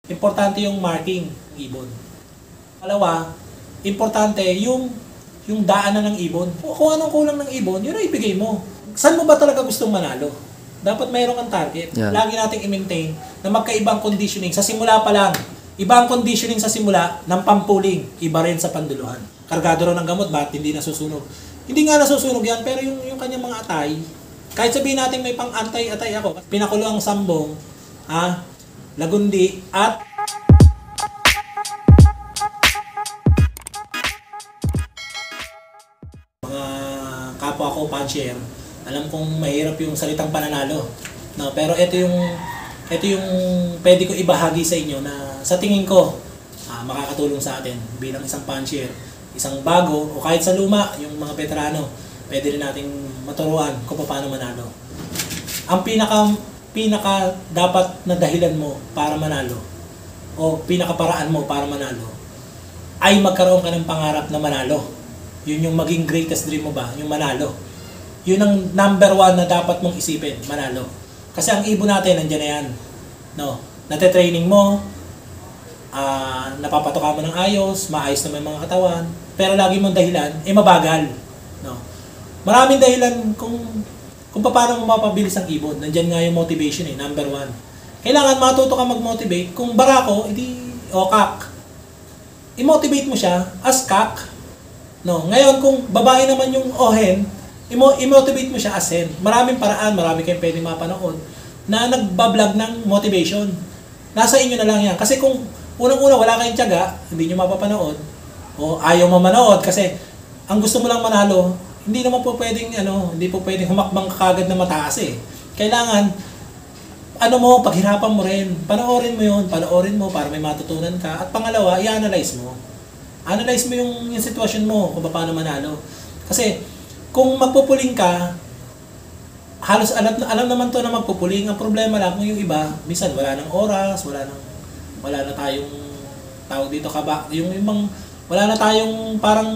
Importante yung marking ng ibon. Palawa, importante yung daanan ng ibon. Kung anong kulang ng ibon, yun ang ibigay mo. Saan mo ba talaga gustong manalo? Dapat mayroon kang target. Yeah. Lagi nating i-maintain na magkaibang conditioning. Sa simula pa lang, iba ang conditioning sa simula ng pampuling, iba rin sa panduluhan. Kargado rin ng gamot, bakit hindi nasusunog? Hindi nga nasusunog yan, pero yung kanyang mga atay, kahit sabihin natin may pang-antay-atay ako, pinakulo ang sambong, lagundi, at mga kapwa ko puncher, alam kong mahirap yung salitang pananalo. No, pero ito yung pwede ko ibahagi sa inyo na sa tingin ko makakatulong sa atin bilang isang puncher, isang bago o kahit sa luma, yung mga veterano, pwede rin nating maturuan kung paano manalo. Ang pinaka dapat na dahilan mo para manalo o pinakaparaan mo para manalo ay magkaroon ka ng pangarap na manalo. Yun yung maging greatest dream mo ba, yung manalo. Yun ang number one na dapat mong isipin, manalo. Kasi ang ibon natin, nandiyan na yan. No? Nate-training mo, napapatoka mo ng ayos, maayos naman yung mga katawan, pero lagi mong dahilan, mabagal. No? Maraming dahilan kung paano mo mapabilis ang ibon. Nandiyan nga yung motivation number one. Kailangan matuto ka mag-motivate. Kung barako, kak. I-motivate mo siya as kak. No? Ngayon, kung babae naman yung ohen, i-motivate mo siya as hen. Maraming paraan, marami kayong pwedeng mapanood na nagbablog ng motivation. Nasa inyo na lang yan. Kasi kung unang-una wala kayong tiyaga, hindi nyo mapapanood, o ayaw mo manood kasi ang gusto mo lang manalo, hindi naman po pwedeng hindi po pwedeng humakbang kagad na mataas eh. Kailangan paghirapan mo rin. Panoorin mo para may matutunan ka. At pangalawa, i-analyze mo. Analyze mo yung sitwasyon mo kung paano manalo. Kasi kung magpupuling ka, halos alam naman to na magpupuling. Ang problema lang kung yung iba, minsan wala nang oras, wala na tayong tawag dito wala na tayong parang,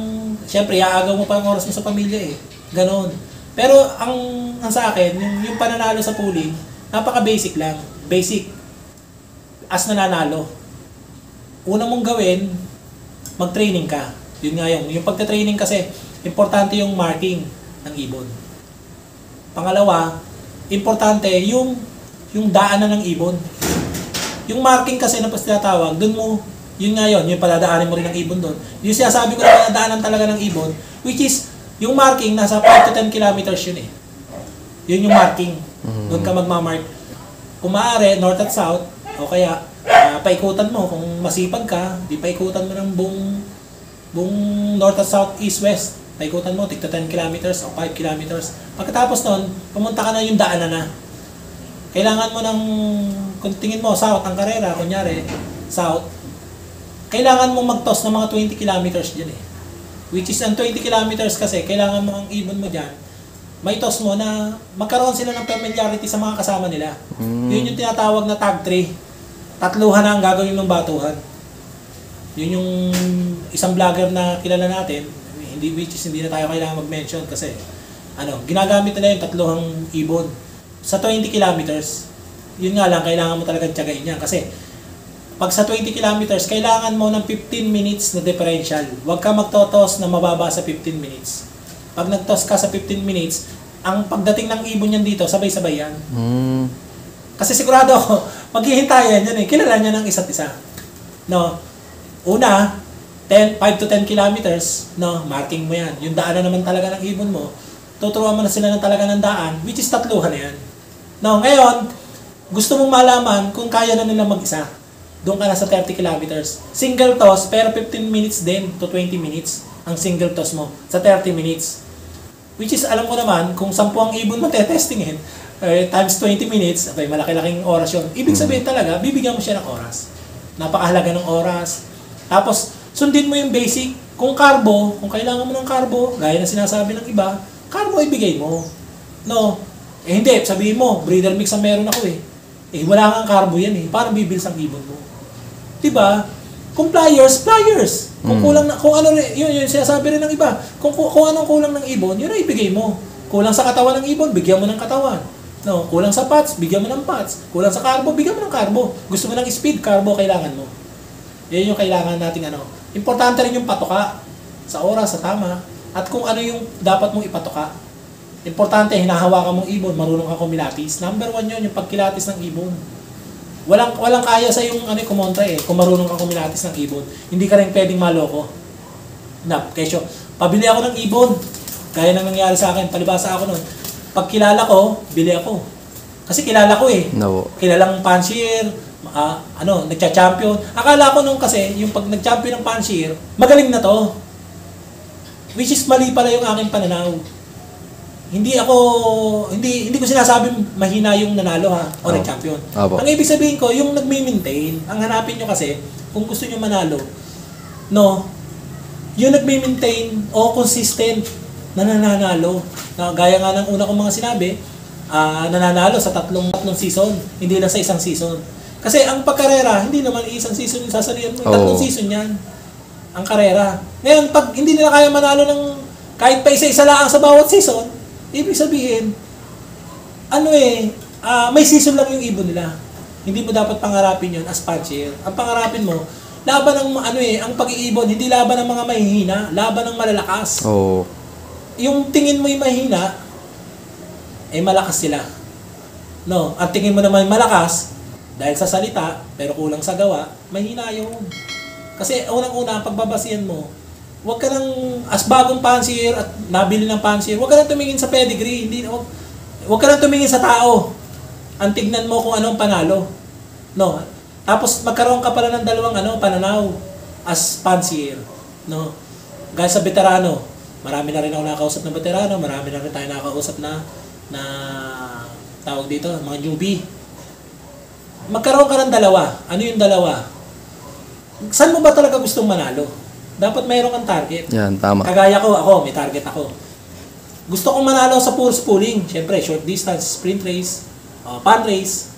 syempre, iaagaw mo pa ang oras mo sa pamilya eh. Ganon. Pero ang sa akin, yung pananalo sa pooling, napaka-basic lang. Basic. As nananalo. Una mong gawin, mag-training ka. Yun nga yung pagta-training kasi, importante yung marking ng ibon. Pangalawa, importante yung daanan ng ibon. Yung marking kasi na tinatawag, yun yung paladaanin mo rin ng ibon doon. Yung sinasabi ko na paladaanan talaga ng ibon, which is, yung marking, nasa 5 to 10 kilometers yun eh. Yun yung marking. Doon ka magmamark. Kung maaari, north at south, o kaya, paikutan mo. Kung masipag ka, di paikutan mo ng buong north at south, east, west. Paikutan mo, tigta 10 kilometers o 5 kilometers. Pagkatapos nun, pumunta ka na yung daanan na. Kailangan mo kung tingin mo, south ang karera, kunyari, south, kailangan mo mag-toss ng mga 20 kilometers dyan eh. Which is, ang 20 kilometers kasi, kailangan mo ang ibon mo dyan, may toss mo na magkaroon sila ng familiarity sa mga kasama nila. Yun yung tinatawag na tag 3. Tatluhan na ang gagawin ng batuhan. Yun yung isang vlogger na kilala natin, which is hindi na tayo kailangan mag-mention kasi ginagamit nila yung tatluhang ibon sa 20 kilometers. Yun nga lang, kailangan mo talagang tiyagain yan kasi pag sa 20 kilometers, kailangan mo ng 15 minutes na differential. Huwag ka magtotos na mababa sa 15 minutes. Pag nagtos ka sa 15 minutes, ang pagdating ng ibon yan dito, sabay-sabay yan. Kasi sigurado ako, maghihintayan yan eh. Kilala niya ng isa't isa. No? Una, 5 to 10 kilometers, no, marking mo yan. Yung daanan naman talaga ng ibon mo, tuturuan mo na sila ng talaga ng daan, which is tatluhan na yan. No, ngayon, gusto mong malaman kung kaya na nila mag-isa. Doon ka na sa 30 kilometers. Single toss, pero 15 minutes din to 20 minutes ang single toss mo sa 30 minutes. Which is, alam ko naman, kung 10 ang ibon mo tetestingin, times 20 minutes, malaki-laking oras yun. Ibig sabihin talaga, bibigyan mo siya ng oras. Napakahalaga ng oras. Tapos, sundin mo yung basic. Kung kailangan mo ng carbo, gaya na sinasabi ng iba, carbo ibigay mo. No? Hindi, sabihin mo, breeder mix ang meron ako eh. Wala kang carbo yan eh. Parang bibilis ang ibon mo. Diba? Kung pliers. Kung kulang na, yun sinasabi rin ng iba. Kung anong kulang ng ibon, yun ang ibigay mo. Kulang sa katawan ng ibon, bigyan mo ng katawan. No, kulang sa pots, bigyan mo ng pots. Kulang sa carbo, bigyan mo ng carbo. Gusto mo ng speed, carbo kailangan mo. Yan yung kailangan nating ano. Importante rin yung patoka sa oras, sa tama, at kung ano yung dapat mong ipatoka. Importante, hinahawakan mong ibon, marunong ka kumilatis. Number 1 yun, yung pagkilatis ng ibon. Walang kaya sa yung ano, kumontra kung marunong ka kumilatis ng ibon. Hindi ka rin pwedeng maloko. Kesyo, pabili ako ng ibon. Gaya ng nangyari sa akin, palibasa ako nun. Pag kilala ko, bili ako. Kasi kilala ko No. Kilalang pansier, nagcha-champion. Akala ko nung kasi, yung pag nag-champion ng pansier, magaling na to. Which is mali pala yung aking pananaw. Hindi ko sinasabing mahina yung nanalo o nag-champion. Ang ibig sabihin ko, yung nagme-maintain, ang hanapin nyo kasi, kung gusto nyo manalo, yung nagme-maintain o consistent na nananalo. Gaya nga ng una kong mga sinabi, nananalo sa tatlong season, hindi lang sa isang season. Kasi ang pagkarera, hindi naman isang season yung sasalihan mo. Tatlong season yan, ang karera. Ngayon, pag hindi nila kaya manalo ng kahit pa isa-isa lang sa bawat season, ibig sabihin, may season lang yung ibon nila. Hindi mo dapat pangarapin yun as puncher. Ang pangarapin mo, laban ng ang pag-iibon, hindi laban ng mga mahihina, laban ng malalakas. Yung tingin mo yung mahina, malakas sila. No, at tingin mo naman malakas, dahil sa salita, pero kulang sa gawa, mahina yun. Kasi unang-una, pagbabasihan mo, huwag ka nang, as bagong pansier at nabili ng pansier, huwag ka nang tumingin sa pedigree, huwag ka nang tumingin sa tao. Ang tignan mo kung anong panalo. No, tapos magkaroon ka pala ng dalawang pananaw as pansier. No, gaya sa veterano, marami na rin ako nakausap na veterano, marami na rin tayo nakausap na tawag dito, mga newbie. Magkaroon ka ng dalawa. Ano yung dalawa? Saan mo ba talaga gustong manalo? Dapat mayroon kang target. Yan, tama. Kagaya ko, may target ako. Gusto kong manalo sa pure schooling. Siyempre, short distance, sprint race, pan race.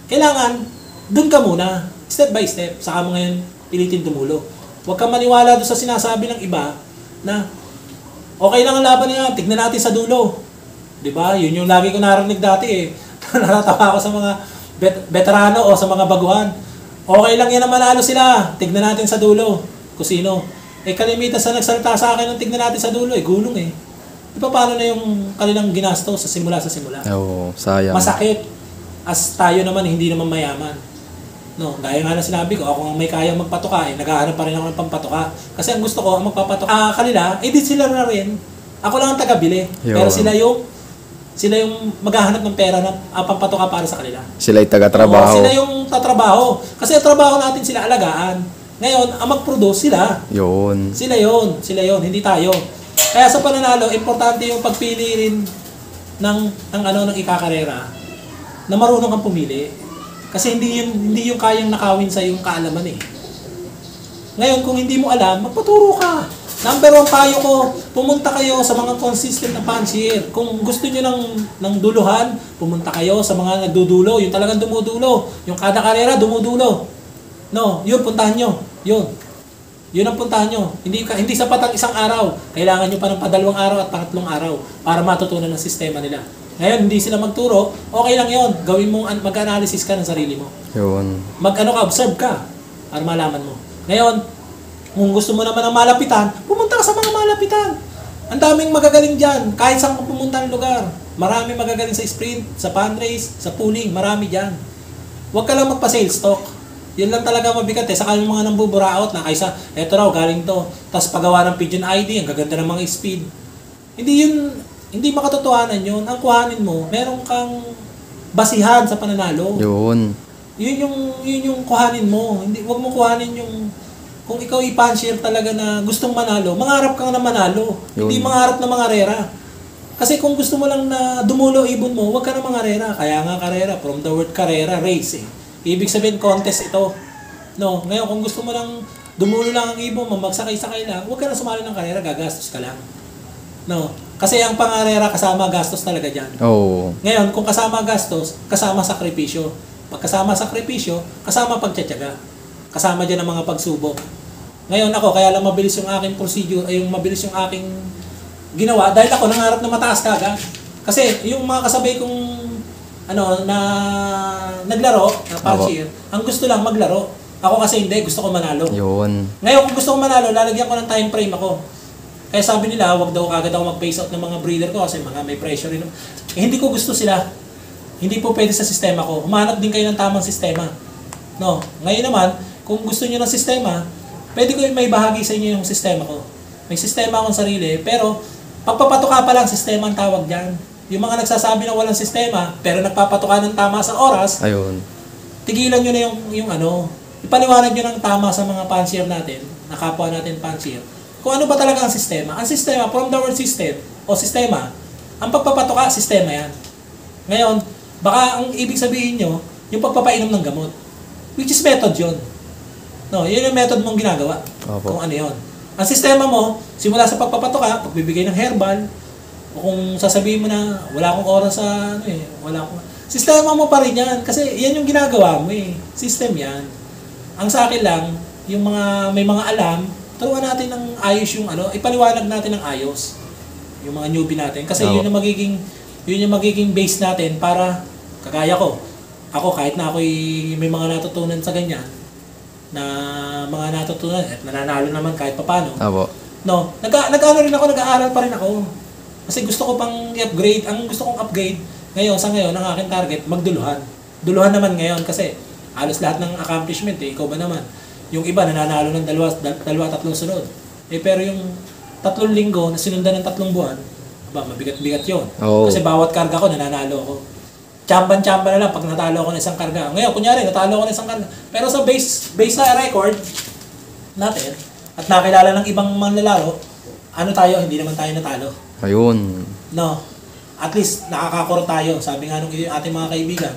Kailangan, dun ka muna. Step by step. Saka mo ngayon, pilitin dumulo. Huwag kang maniwala doon sa sinasabi ng iba na okay lang ang laban niya, tignan natin sa dulo. Diba? Yun yung lagi ko narinig dati Natatawa ako sa mga veterano o sa mga baguhan. Okay lang yan na manalo sila. Tignan natin sa dulo. Kung sino. Kalimitan sa nagsalita sa akin ng tignan natin sa dulo, gulong paano na yung kanilang ginasto sa simula? Sayang. Masakit. As tayo naman, hindi naman mayaman. No, gaya nga na sinabi ko, ako ang may kayang magpatuka, naghahanap pa rin ako ng pampatuka. Kasi ang gusto ko, ang magpapatuka kanila, di sila na rin. Ako lang ang taga-bili. Pero sila yung maghahanap ng pera na pampatuka para sa kanila. Sila yung taga-trabaho. Sila yung tatrabaho. Kasi ang trabaho natin sila alagaan. Ngayon, ang mag-produce sila. Yun. Sila yun, hindi tayo. Kaya sa pananalo, importante yung pagpili rin ng ikakarera na marunong kang pumili. Kasi hindi yung kayang nakawin sa yung kaalaman Ngayon, kung hindi mo alam, magpaturo ka. Number 1 payo ko, pumunta kayo sa mga consistent na pansier. Kung gusto nyo ng duluhan, pumunta kayo sa mga nagdudulo, yung talagang dumudulo. Yung kada karera, dumudulo. No, yun, puntahan nyo. Yun ang puntahan nyo. Hindi sapat ang isang araw. Kailangan nyo pa ng padalawang araw at pangatlong araw para matutunan ng sistema nila. Ngayon, hindi sila magturo, okay lang yun. Gawin mo, mag-analysis ka ng sarili mo. Yun. Observe ka para malaman mo. Ngayon, kung gusto mo naman ng malapitan, pumunta ka sa mga malapitan. Ang daming magagaling dyan. Kahit saan ka pumunta ng lugar. Marami magagaling sa sprint, sa pan race, sa pulling. Marami dyan. Huwag ka lang magpa-sales talk. Yun lang talaga mabigat Saka yung mga nambuburaot na kaysa, eto raw, galing to. Tapos pagawa ng pigeon ID, ang gaganda ng mga speed. Hindi makatotohanan yun. Ang kuhanin mo, meron kang basihan sa pananalo. Yun. Yun yung kuhanin mo. Huwag mo kuhanin yung kung ikaw i-puncher talaga na gustong manalo, mangarap kang na manalo. Yun. Hindi mangarap na mangarera. Kasi kung gusto mo lang na dumulo ibon mo, huwag ka na mangarera. Kaya nga karera, from the word karera, race Ibig sabihin contest ito. No, ngayon kung gusto mo lang dumulo lang ang ibon mo, magsakay-sakay lang, huwag ka na sumali ng karera, gagastos ka lang. No, kasi ang pangarera kasama gastos talaga dyan. Ngayon, kung kasama gastos, kasama sakripisyo. Pag kasama sakripisyo, kasama pagtsatsaga. Kasama dyan ang mga pagsubok. Ngayon ako, kaya lang mabilis yung aking procedure, yung mabilis yung aking ginawa, dahil ako nangarap na mataas kagad. Kasi yung mga kasabay kong naglaro, na puncher, ang gusto lang maglaro. Ako kasi hindi, gusto ko manalo. Yun. Ngayon, kung gusto ko manalo, lalagyan ko ng time frame ako. Kaya sabi nila, wag daw kagad ako mag-face out ng mga breeder ko kasi mga may pressure rin. Hindi ko gusto sila. Hindi po pwede sa sistema ko. Humanap din kayo ng tamang sistema. No. Ngayon naman, kung gusto niyo ng sistema, pwede ko may bahagi sa inyo yung sistema ko. May sistema akong sarili, pero pagpapatuka pa lang, sistema ang tawag dyan. Yung mga nagsasabi na walang sistema, pero nagpapatuka ng tama sa oras, Ayun. tigilan nyo na yung ipaliwanag nyo ng tama sa mga puncher natin, na kapwa natin puncher, kung ano ba talaga ang sistema. Ang sistema, from the word system, o sistema, ang pagpapatuka, sistema yan. Ngayon, baka ang ibig sabihin nyo, yung pagpapainom ng gamot. Which is method yun. No, yun yung method mong ginagawa. Opo. Kung ano yun. Ang sistema mo, simula sa pagpapatuka, pagbibigay ng herbal, o kung sasabihin mo na, wala akong oras sa, sistema mo pa rin yan. Kasi yan yung ginagawa mo eh. System yan. Ang sa akin lang, yung may mga alam, turuan natin ng ayos yung ipaliwanag natin ng ayos. Yung mga newbie natin. Kasi yun yung magiging base natin para, kagaya ko. Ako, kahit na ako'y may mga natutunan sa ganyan, na mga natutunan at nananalo naman kahit papano. Opo. No, nag-aaral pa rin ako. Kasi gusto ko pang i-upgrade. Ang gusto kong upgrade ngayon, ang aking target, magduluhan. Duluhan naman ngayon kasi halos lahat ng accomplishment ikaw ba naman? Yung iba nananalo ng dalawa, tatlong sunod. Pero yung 3 linggo na sinundan ng 3 buwan, mabigat-bigat yun. Oh. Kasi bawat karga ko nananalo ako. Chamban-chamban na lang pag natalo ako ng isang karga. Ngayon, kunyari, natalo ako ng isang karga. Pero sa base na record natin, at nakilala ng ibang manlalaro, hindi naman tayo natalo. Ayun. No. At least, nakakakurot tayo. Sabi nga nung ating mga kaibigan,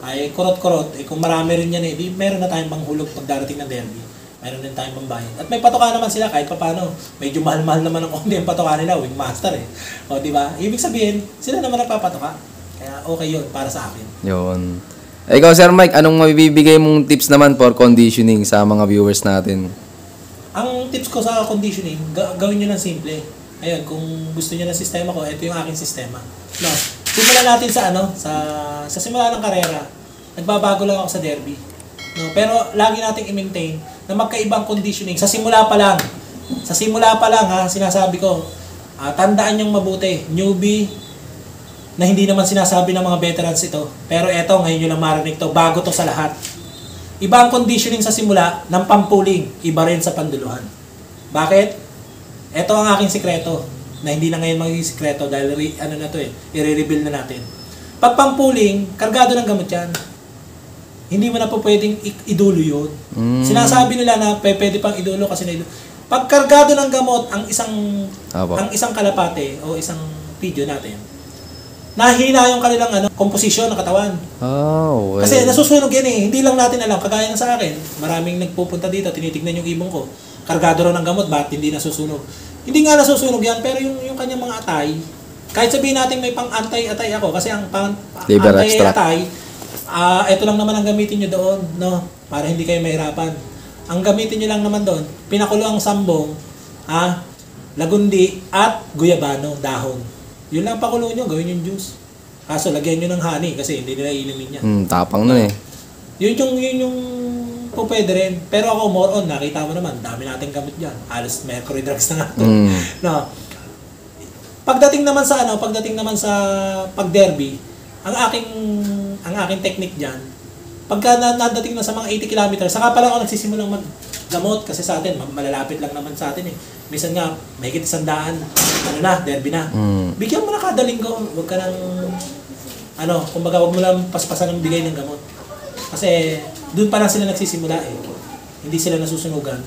ay kurot-kurot. Kung marami rin yan di meron na tayong panghulog pag darating ng derby. Meron din tayong pambayad. At may patoka naman sila kahit papano. Medyo mahal-mahal naman ang konti ang patoka nila, wingmaster O, di ba? Ibig sabihin, sila naman nagpapatoka. Kaya okay yun para sa akin. Yun. Ikaw, Sir Mike, anong mabibigay mong tips naman for conditioning sa mga viewers natin? Ang tips ko sa conditioning, gawin nyo ng simple. Ayun, kung gusto nyo ng sistema ko, ito yung aking sistema. No, simulan natin sa simula ng karera. Nagbabago lang ako sa derby. No, pero lagi nating i-maintain na magkaibang conditioning. Sa simula pa lang sinasabi ko, tandaan yung mabuti, newbie, na hindi naman sinasabi ng mga veterans ito. Pero eto, ngayon nyo lang marinig to, bago to sa lahat. Iba ang conditioning sa simula ng pampuling, iba rin sa panduluhan. Bakit? Ito ang aking sikreto, na hindi na ngayon magiging sikreto dahil i-reveal na natin. Pag pampuling, kargado ng gamot yan. Hindi mo na po pwedeng idulo yun. Sinasabi nila na pwede pang idulo kasi na pag kargado ng gamot ang isang kalapate o isang video natin, nahina yung kanilang komposisyon ng katawan. Oh, well. Kasi nasusunog yan hindi lang natin alam. Kagaya ng sa akin, maraming nagpupunta dito, tinitignan yung ibon ko. Kargado raw ng gamot, bakit hindi nasusunog? Hindi nga nasusunog yan, pero yung kanyang mga atay, kahit sabihin natin may pang-antay-atay ako, kasi ang pang-antay-atay, ito lang naman ang gamitin nyo doon, no? Para hindi kayo mahirapan. Ang gamitin nyo lang naman doon, pinakulo ang sambong, lagundi, at guyabano, dahon. Yun lang pakulo nyo, gawin yung juice. Kaso lagyan nyo ng honey, kasi hindi nila inumin yan. Tapang nun Yun yung po pwede rin. Pero ako more on, nakita mo naman, dami nating gamit dyan. Halos mercury drugs na nga ito. No. Pagdating naman sa pag-derby, ang aking technique dyan, pagka nadating na sa mga 80 kilometers, saka pala ako nagsisimulang maggamot kasi sa atin, malalapit lang naman sa atin Minsan nga, mahigit 100, derby na. Bigyan mo na kada linggo, huwag ka nang, kumbaga huwag mo lang paspasan ng bigay ng gamot. Kasi doon pa lang sila nagsisimula Hindi sila nasusunugan.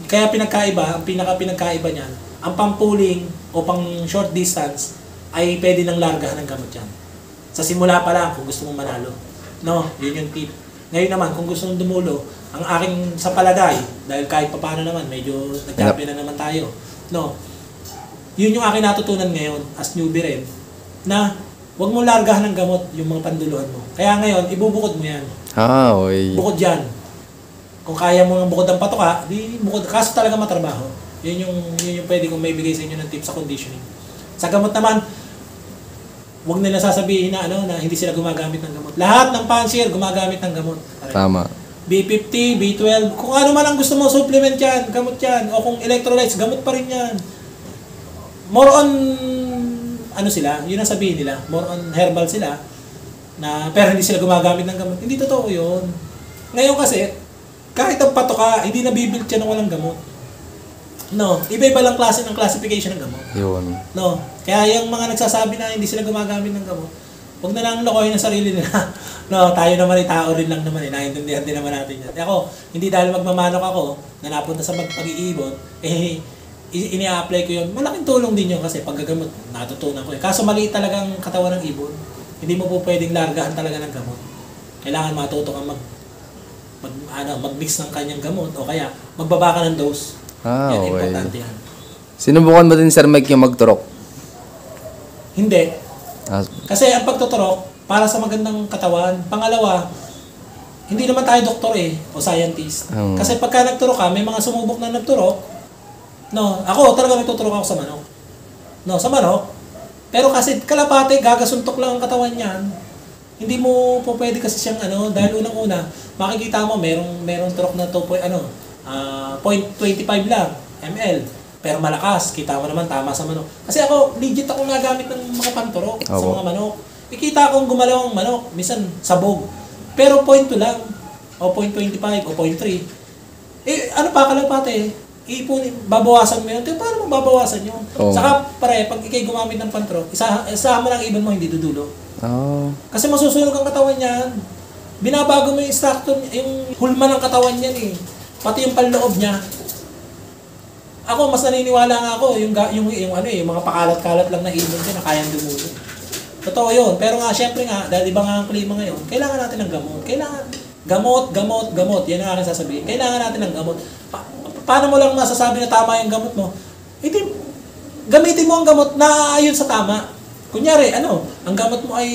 Kaya ang pinaka-pinagkaiba niyan, ang pampuling o pang short distance ay pwede nang largahan ng gamot yan. Sa simula pa lang kung gusto mong manalo. No, yun yung tip. Ngayon naman, kung gusto mong dumulo, ang aking sa palagay, dahil kahit papaano naman, medyo nag-champion na naman tayo. No, yun yung aking natutunan ngayon as newbie rin, na huwag mo largahan ng gamot yung mga panduluhan mo. Kaya ngayon, ibubukod mo yan. Okay. Bukod yan. Kung kaya mo ng bukod ng patoka, di bukod. Kaso talaga matrabaho. Yun yung pwede kong may bigay sa inyo ng tips sa conditioning. Sa gamot naman, Huwag nila sasabihin na na hindi sila gumagamit ng gamot. Lahat ng fancier gumagamit ng gamot. Tama. B50, B12, kung ano man ang gusto mo, supplement yan, gamot yan. O kung electrolytes, gamot pa rin yan. More on, sila, yun ang sabihin nila. More on herbal sila, pero hindi sila gumagamit ng gamot. Hindi totoo yun. Ngayon kasi, kahit ang pato ka, hindi nabibuild yan ng walang gamot. No, iba-iba lang klase ng classification ng gamot. Yun. No, kaya yung mga nagsasabi na hindi sila gumagamit ng gamot, huwag na lang lokohin ang sarili nila. No, tayo naman ay tao rin lang naman naiintindihan din naman natin yan. Ako, hindi dahil magmamanok ako, na napunta sa pag-iibon, ini-apply ko yun. Malaking tulong din yun kasi paggagamot, natutunan ko. Kaso maliit talaga ang katawan ng ibon. Hindi mo po pwedeng largahan talaga ng gamot. Kailangan matuto kang mag-mix ng kanyang gamot o kaya magbaba ka ng dose. Yan, Okay. importante yan. Sinubukan mo din, Sir Mike, yung magturok? Hindi. Ah, Kasi ang pagtuturok, para sa magandang katawan. Pangalawa, hindi naman tayo doktor o scientist. Kasi pagka nagturok ka, may mga sumubok na nagturok. No, ako talaga nagtuturok ako sa manok. No, sa manok. Pero kasi kalapate, gagasuntok lang ang katawan niyan. Hindi mo po pwede kasi siyang dahil unang-una, makikita mo merong turok na 0.25 lang ml. Pero malakas, kita mo naman tama sa manok. Kasi ako, legit ako nagamit ng mga panturok sa mga manok. Ikita akong gumalaw ang manok, minsan sabog. Pero 0.2 lang, o 0.25, o 0.3. Ano pa kalapate? Babawasan mo yun. Paano mo babawasan yun? Saka pag ikay gumamit ng panturok, isahan mo lang ibon mo, hindi dudulo. Kasi masusunog ang katawan niyan. Binabago mo yung structure, yung hulma ng katawan niyan Pati yung panloob niya. Ako, mas naniniwala nga ako, yung mga pakalat-kalat lang na ibon din na kayang dumulo. Totoo yun. Pero nga, syempre nga, dahil iba nga ang klima ngayon, kailangan natin ng gamot. Gamot. Yan ang aking sasabihin. Kailangan natin ng gamot. Paano mo lang masasabi na tama yung gamot mo? Gamitin mo ang gamot na ayon sa tama. Kunyari, ang gamot mo ay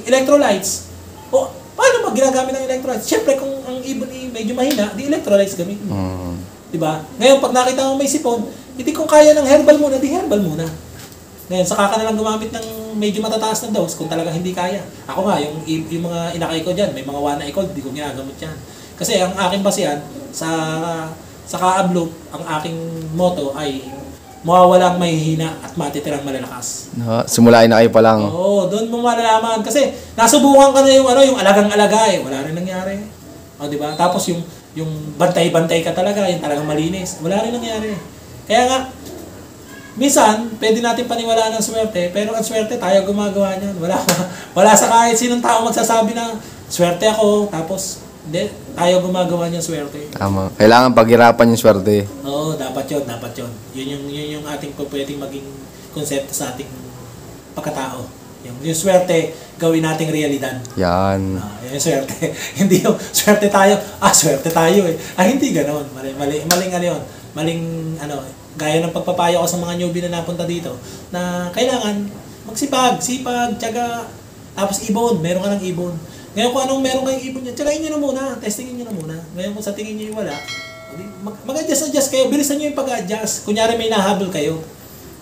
electrolytes. Paano ginagamit ng electrolytes? Siyempre, kung ang ibon medyo mahina, di electrolytes gamitin mo. Diba? Ngayon, pag nakita mo may sipon, hindi kung kaya ng herbal muna, di herbal muna. Ngayon, saka ka na lang gumamit ng medyo matataas na dose kung talaga hindi kaya. Ako nga, yung mga inakay ko dyan, may mga wana cold, di ko ginagamit yan. Kasi ang aking basihan, sa Kaabloop, ang aking motto ay mawawalang mahihina at matitirang malalakas. Simulain na kayo pa lang. Oo, doon mo malalaman. Kasi nasubukan ka na yung alagang-alaga wala rin nangyari. Di ba? Tapos yung bantay-bantay ka talaga, yung talagang malinis. Wala rin nangyari. Kaya nga, minsan, pwede natin paniwalaan ng swerte, pero ang swerte, tayo gumagawa niyan. Wala sa kahit sinong tao magsasabi na, swerte ako, tapos, hindi, tayo gumagawa niyan swerte. Tama. Kailangan paghirapan yung swerte. Oo, dapat yun. Yun yung ating pwedeng maging konsepto sa ating pagkatao. Yung swerte, gawin nating realidad. Yan. Yung swerte. Hindi yung swerte tayo. Swerte tayo hindi ganon. Maling yun. Maling gaya ng pagpapayo ko sa mga newbie na napunta dito, na kailangan magsipag, tiyaga, tapos ibon, meron ka ng ibon. Ngayon kung anong meron kayong ibon niya, tsagain nyo na muna, testingin nyo na muna. Ngayon kung sa tingin nyo yung wala, mag-adjust kayo, bilisan nyo yung pag-adjust. Kunyari may nahabol kayo.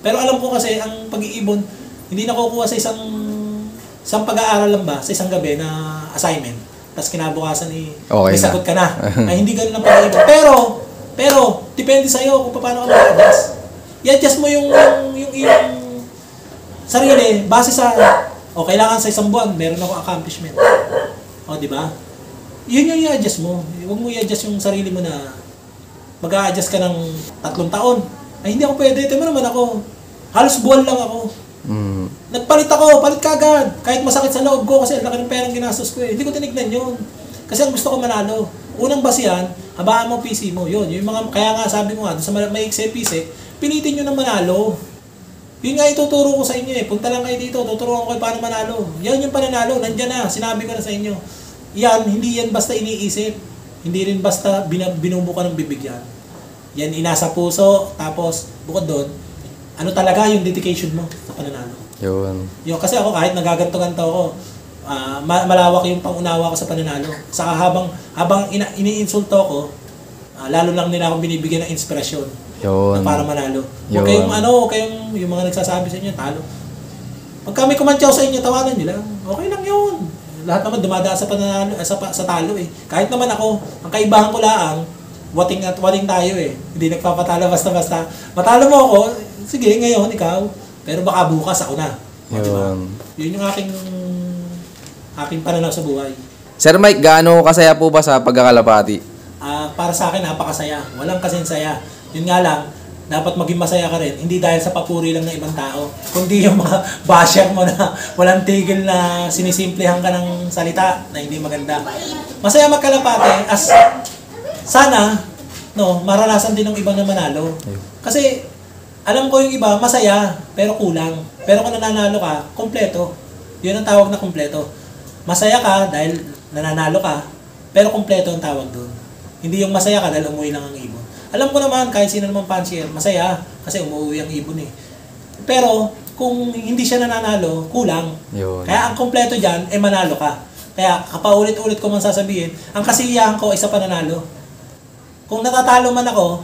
Pero alam ko kasi, ang pag-iibon, hindi nakukuha sa isang pag-aaral lang ba, sa isang gabi na assignment. Tapos kinabukasan may sagot ka na. Ay, hindi ganun ang pag-iibon. Pero, depende sa'yo kung paano ka mag-adjust. I-adjust mo yung iyong sarili, base sa kailangan sa isang buwan, meron ako accomplishment. Di ba? Yun yung i-adjust mo. Huwag mo i-adjust yung sarili mo na mag-a-adjust ka ng 3 taon. Ay, hindi ako pwede. Tama naman ako. Halos buwan lang ako. Nagpalit kagad. Kahit masakit sa loob ko kasi laki ng perang ginastos ko Hindi ko tinignan yun. Kasi ang gusto ko manalo. Unang basihan, habaan mo PC mo. Yun. Yung kaya nga sabi mo nga, sa may PC, pilitin nyo na manalo. Yun nga ituturo ko sa inyo Punta lang kayo dito, tuturuan ko kayo paano manalo. Yan yung pananalo, nandyan na, sinabi ko na sa inyo. Hindi yan basta iniisip. Hindi rin basta binubuka ng bibigyan. Yan inasa puso, tapos bukod doon, ano talaga yung dedication mo sa pananalo. Yun, kasi ako kahit nagaganto-ganto ako, malawak yung pangunawa ko sa pananalo. Saka habang iniinsulto ko, lalo lang nila akong binibigyan ng inspirasyon. Na para manalo. Huwag kayong yung mga nagsasabi sa inyo, talo. Pag kami kumantyaw sa inyo, tawanan nyo lang. Okay lang yun. Lahat naman dumadaan sa pananalo, sa talo eh. Kahit naman ako, ang kaibahan ko lang, wating at wating tayo eh. Hindi nagpapatalo basta-basta. Matalo mo ako, sige ngayon ikaw. Pero baka bukas ako na. Diba? Yun yung aking pananaw sa buhay. Sir Mike, gaano kasaya po ba sa pagkakalapati? Para sa akin, napakasaya. Walang kasing saya. Yun nga lang, dapat maging masaya ka rin. Hindi dahil sa papuri lang ng ibang tao. Kundi yung mga basher mo na walang tigil na sinisimplehan ka ng salita na hindi maganda. Masaya magkalapate as sana maranasan din ng iba na manalo. Kasi alam ko yung iba masaya pero kulang. Pero kung nananalo ka, kompleto. Yun ang tawag na kompleto. Masaya ka dahil nananalo ka, pero kompleto ang tawag doon. Hindi yung masaya ka dahil umuwi lang ang ibon. Alam ko naman, kahit sino naman puncher, masaya kasi umuwi ang ibon eh. Pero kung hindi siya nananalo, kulang. Yun. Kaya ang kompleto dyan, manalo ka. Kaya kapaulit-ulit ko man sasabihin, ang kasiyahan ko ay sa pananalo. Kung natatalo man ako,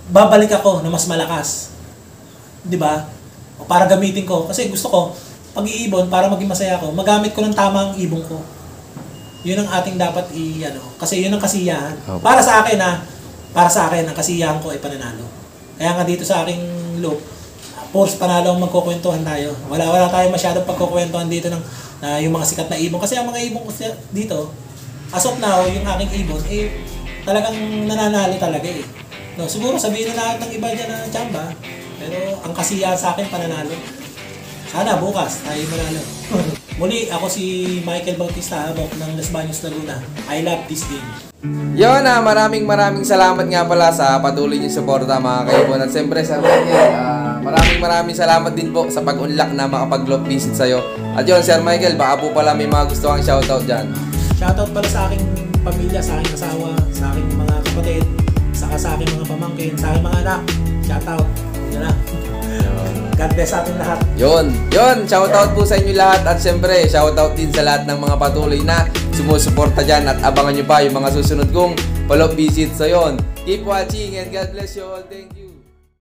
babalik ako na mas malakas. Di ba? O para gamitin ko. Kasi gusto ko, pag-iibon, para maging masaya ako, magamit ko ng tamang ibon ko. Yun ang ating dapat kasi yun ang kasiyahan. Okay. Para sa akin, ang kasiyahan ko ay pananalo. Kaya nga dito sa aking loop, force panalo ang magkukwentuhan tayo. Wala tayong masyadong pagkukwentuhan dito ng yung mga sikat na ibon. Kasi ang mga ibon ko dito, as of now, yung aking ibon, talagang nananalo talaga eh. No, siguro sabihin na lahat ng iba dyan na tsamba, pero ang kasiyahan sa akin, pananalo. Sana bukas tayo manalo. Muli, ako si Michael Bautista Habok ng Las Bañas, Laguna. I love this game. Yun maraming salamat nga pala sa patuloy niyong suporta mga kaibon. At siyempre Sir Michael, maraming salamat din po sa pag-unlock na makapag-glove visit sa'yo. At yun Sir Michael, baka po pala may mga gusto kang shoutout dyan. Shoutout pala sa aking pamilya, sa aking asawa, sa aking mga kapatid, saka sa aking mga pamangkin, sa aking mga anak. Shoutout. Yun na. God bless sa ating lahat. Yun, shoutout po sa inyo lahat. At siyempre, shoutout din sa lahat ng mga patuloy na sumusuporta dyan. At abangan nyo pa yung mga susunod kong follow-up visit. So yun, keep watching and God bless you all. Thank you.